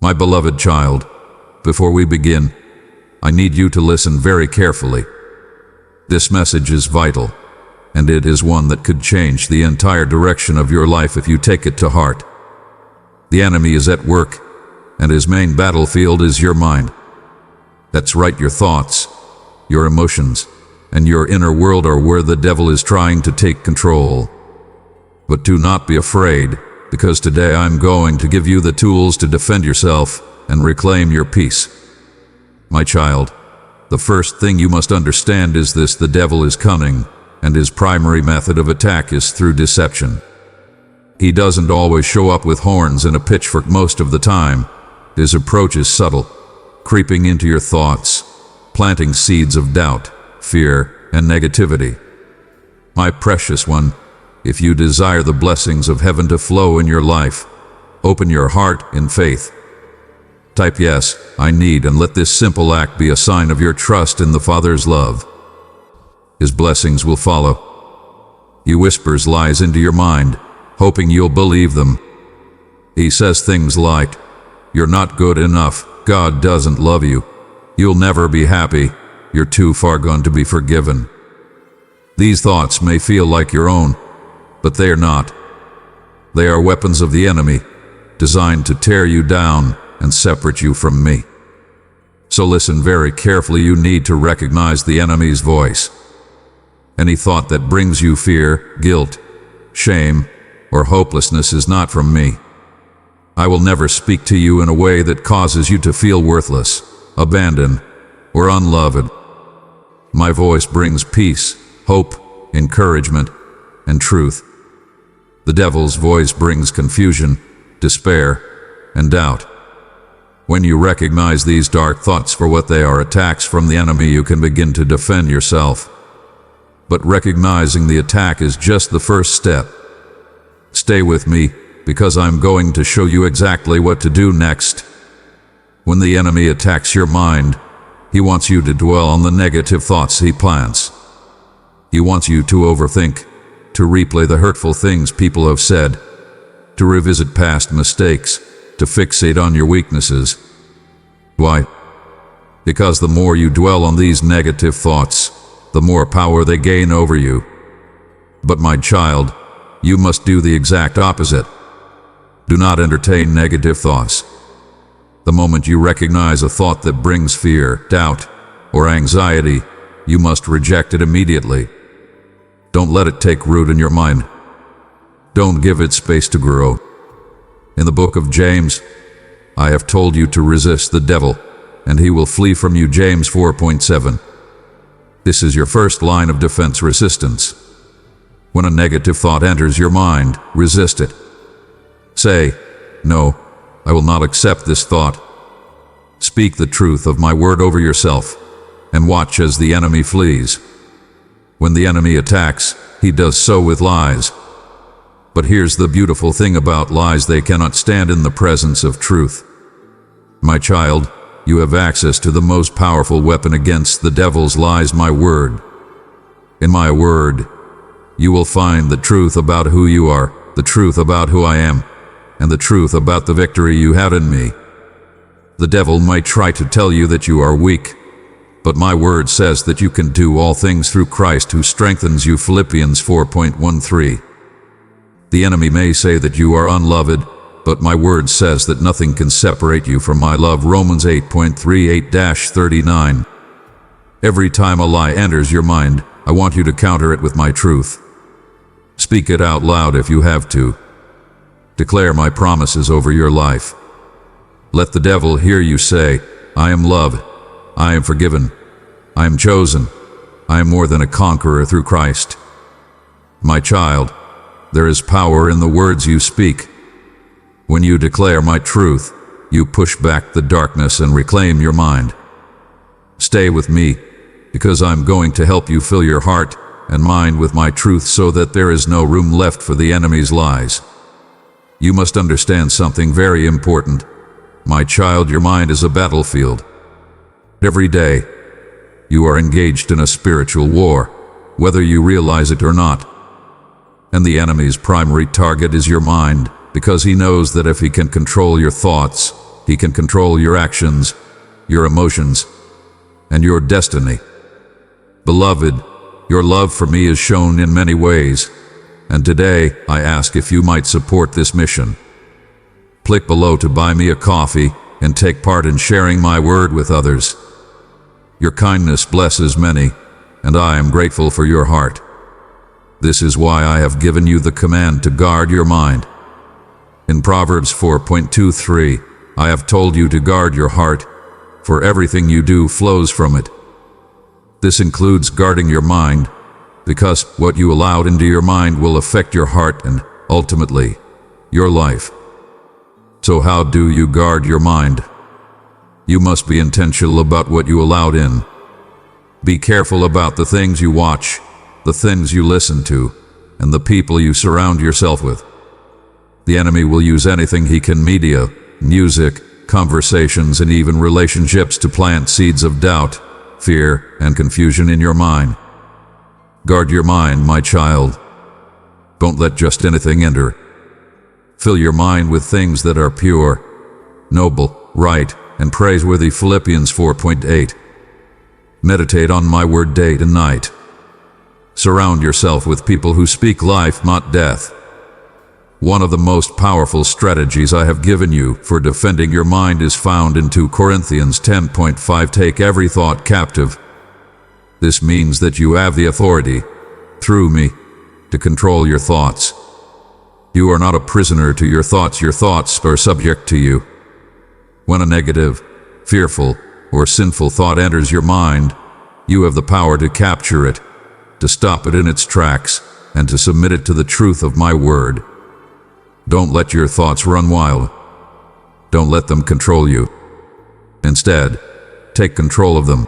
My beloved child, before we begin, I need you to listen very carefully. This message is vital, and it is one that could change the entire direction of your life if you take it to heart. The enemy is at work, and his main battlefield is your mind. That's right, your thoughts, your emotions, and your inner world are where the devil is trying to take control. But do not be afraid, because today I'm going to give you the tools to defend yourself and reclaim your peace. My child, the first thing you must understand is this: the devil is cunning, and his primary method of attack is through deception. He doesn't always show up with horns and a pitchfork most of the time. His approach is subtle, creeping into your thoughts, planting seeds of doubt, fear, and negativity. My precious one, if you desire the blessings of heaven to flow in your life, open your heart in faith. Type yes, I need, and let this simple act be a sign of your trust in the Father's love. His blessings will follow. He whispers lies into your mind, hoping you'll believe them. He says things like, "You're not good enough, God doesn't love you, you'll never be happy, you're too far gone to be forgiven." These thoughts may feel like your own, but they are not. They are weapons of the enemy, designed to tear you down and separate you from me. So listen very carefully. You need to recognize the enemy's voice. Any thought that brings you fear, guilt, shame, or hopelessness is not from me. I will never speak to you in a way that causes you to feel worthless, abandoned, or unloved. My voice brings peace, hope, encouragement, and truth. The devil's voice brings confusion, despair, and doubt. When you recognize these dark thoughts for what they are, attacks from the enemy, you can begin to defend yourself. But recognizing the attack is just the first step. Stay with me, because I'm going to show you exactly what to do next. When the enemy attacks your mind, he wants you to dwell on the negative thoughts he plants. He wants you to overthink, to replay the hurtful things people have said, to revisit past mistakes, to fixate on your weaknesses. Why? Because the more you dwell on these negative thoughts, the more power they gain over you. But my child, you must do the exact opposite. Do not entertain negative thoughts. The moment you recognize a thought that brings fear, doubt, or anxiety, you must reject it immediately. Don't let it take root in your mind. Don't give it space to grow. In the book of James, I have told you to resist the devil, and he will flee from you. James 4:7. This is your first line of defense: resistance. When a negative thought enters your mind, resist it. Say, "No, I will not accept this thought." Speak the truth of my word over yourself, and watch as the enemy flees. When the enemy attacks, he does so with lies. But here's the beautiful thing about lies: they cannot stand in the presence of truth. My child, you have access to the most powerful weapon against the devil's lies: my word. In my word, you will find the truth about who you are, the truth about who I am, and the truth about the victory you have in me. The devil might try to tell you that you are weak, but my word says that you can do all things through Christ who strengthens you. Philippians 4:13. The enemy may say that you are unloved, but my word says that nothing can separate you from my love. Romans 8:38-39. Every time a lie enters your mind, I want you to counter it with my truth. Speak it out loud if you have to. Declare my promises over your life. Let the devil hear you say, "I am loved, I am forgiven, I am chosen, I am more than a conqueror through Christ." My child, there is power in the words you speak. When you declare my truth, you push back the darkness and reclaim your mind. Stay with me, because I'm going to help you fill your heart and mind with my truth so that there is no room left for the enemy's lies. You must understand something very important. My child, your mind is a battlefield. Every day, you are engaged in a spiritual war, whether you realize it or not. And the enemy's primary target is your mind, because he knows that if he can control your thoughts, He can control your actions, your emotions, and your destiny. Beloved, your love for me is shown in many ways, and today I ask if you might support this mission. Click below to buy me a coffee and take part in sharing my word with others. Your kindness blesses many, and I am grateful for your heart. This is why I have given you the command to guard your mind. In Proverbs 4:23, I have told you to guard your heart, for everything you do flows from it. This includes guarding your mind, because what you allow into your mind will affect your heart and, ultimately, your life. So how do you guard your mind? You must be intentional about what you allow in. Be careful about the things you watch, the things you listen to, and the people you surround yourself with. The enemy will use anything he can, media, music, conversations, and even relationships, to plant seeds of doubt, fear, and confusion in your mind. Guard your mind, my child. Don't let just anything enter. Fill your mind with things that are pure, noble, right, and praiseworthy. Philippians 4:8. Meditate on my word day and night. Surround yourself with people who speak life, not death. One of the most powerful strategies I have given you for defending your mind is found in 2 Corinthians 10:5. Take every thought captive. This means that you have the authority, through me, to control your thoughts. You are not a prisoner to your thoughts are subject to you. When a negative, fearful, or sinful thought enters your mind, you have the power to capture it, to stop it in its tracks, and to submit it to the truth of my word. Don't let your thoughts run wild. Don't let them control you. Instead, take control of them.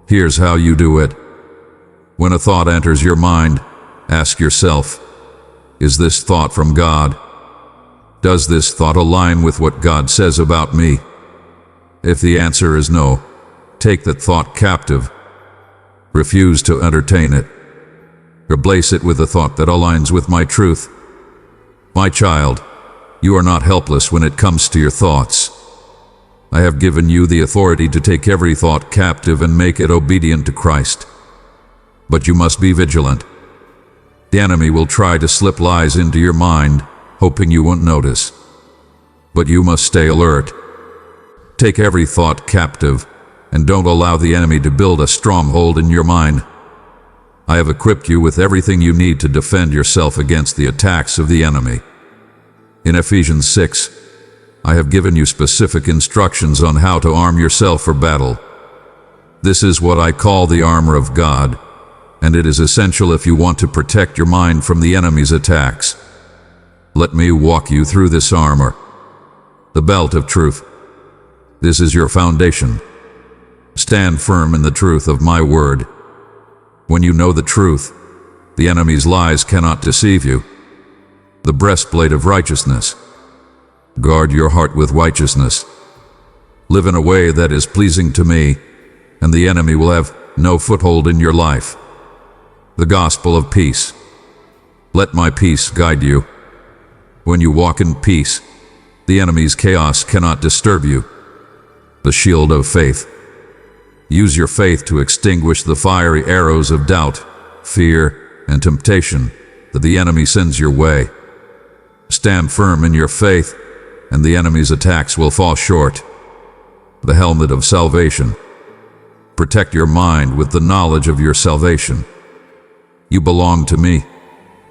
Here's how you do it. When a thought enters your mind, ask yourself, is this thought from God? Does this thought align with what God says about me? If the answer is no, take that thought captive. Refuse to entertain it. Replace it with a thought that aligns with my truth. My child, you are not helpless when it comes to your thoughts. I have given you the authority to take every thought captive and make it obedient to Christ. But you must be vigilant. The enemy will try to slip lies into your mind, hoping you won't notice. But you must stay alert. Take every thought captive, and don't allow the enemy to build a stronghold in your mind. I have equipped you with everything you need to defend yourself against the attacks of the enemy. In Ephesians 6, I have given you specific instructions on how to arm yourself for battle. This is what I call the armor of God, and it is essential if you want to protect your mind from the enemy's attacks. Let me walk you through this armor. The belt of truth. This is your foundation. Stand firm in the truth of my word. When you know the truth, the enemy's lies cannot deceive you. The breastplate of righteousness. Guard your heart with righteousness. Live in a way that is pleasing to me, and the enemy will have no foothold in your life. The gospel of peace. Let my peace guide you. When you walk in peace, the enemy's chaos cannot disturb you. The shield of faith. Use your faith to extinguish the fiery arrows of doubt, fear, and temptation that the enemy sends your way. Stand firm in your faith, and the enemy's attacks will fall short. The helmet of salvation. Protect your mind with the knowledge of your salvation. You belong to me,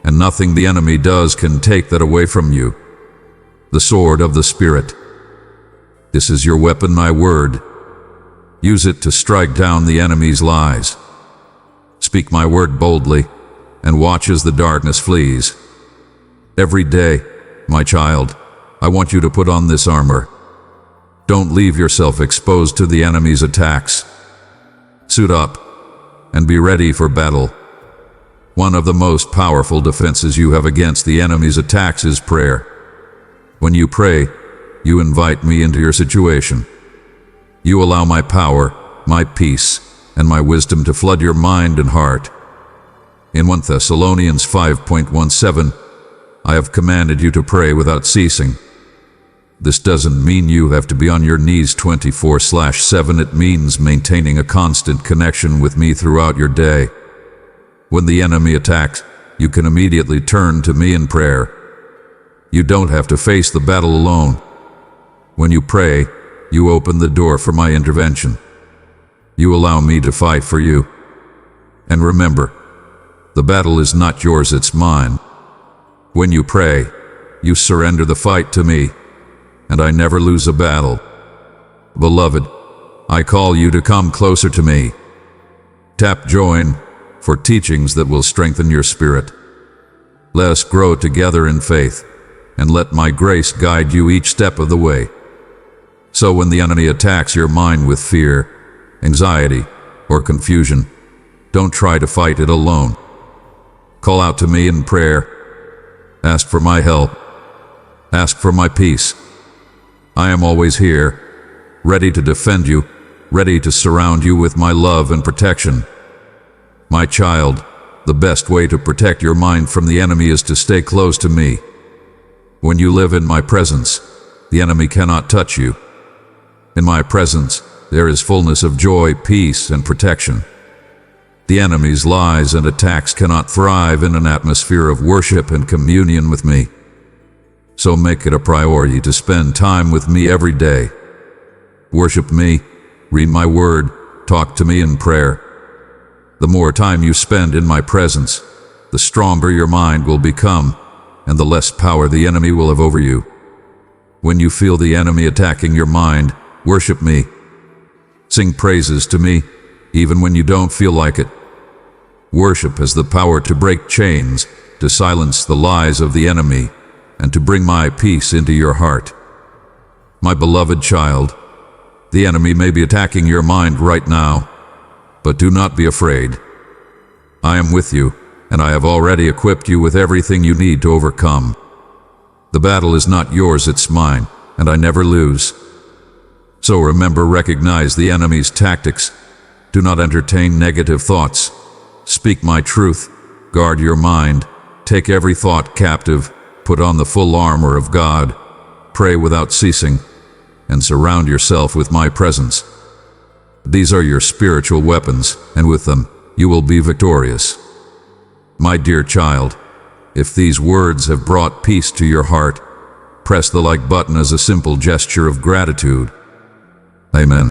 and nothing the enemy does can take that away from you. The sword of the Spirit. This is your weapon, my word. Use it to strike down the enemy's lies. Speak my word boldly, and watch as the darkness flees. Every day, my child, I want you to put on this armor. Don't leave yourself exposed to the enemy's attacks. Suit up, and be ready for battle. One of the most powerful defenses you have against the enemy's attacks is prayer. When you pray, you invite me into your situation. You allow my power, my peace, and my wisdom to flood your mind and heart. In 1 Thessalonians 5:17, I have commanded you to pray without ceasing. This doesn't mean you have to be on your knees 24/7. It means maintaining a constant connection with me throughout your day. When the enemy attacks, you can immediately turn to me in prayer. You don't have to face the battle alone. When you pray, you open the door for my intervention. You allow me to fight for you. And remember, the battle is not yours, it's mine. When you pray, you surrender the fight to me, and I never lose a battle. Beloved, I call you to come closer to me. Tap join for teachings that will strengthen your spirit. Let us grow together in faith, and let my grace guide you each step of the way. So when the enemy attacks your mind with fear, anxiety, or confusion, don't try to fight it alone. Call out to me in prayer. Ask for my help. Ask for my peace. I am always here, ready to defend you, ready to surround you with my love and protection. My child, the best way to protect your mind from the enemy is to stay close to me. When you live in my presence, the enemy cannot touch you. In my presence, there is fullness of joy, peace, and protection. The enemy's lies and attacks cannot thrive in an atmosphere of worship and communion with me. So make it a priority to spend time with me every day. Worship me, read my word, talk to me in prayer. The more time you spend in my presence, the stronger your mind will become, and the less power the enemy will have over you. When you feel the enemy attacking your mind, worship me. Sing praises to me, even when you don't feel like it. Worship has the power to break chains, to silence the lies of the enemy, and to bring my peace into your heart. My beloved child, the enemy may be attacking your mind right now, but do not be afraid. I am with you, and I have already equipped you with everything you need to overcome. The battle is not yours, it's mine, and I never lose. So remember, recognize the enemy's tactics. Do not entertain negative thoughts. Speak my truth. Guard your mind. Take every thought captive. Put on the full armor of God. Pray without ceasing, and surround yourself with my presence. These are your spiritual weapons, and with them, you will be victorious. My dear child, if these words have brought peace to your heart, press the like button as a simple gesture of gratitude. Amen.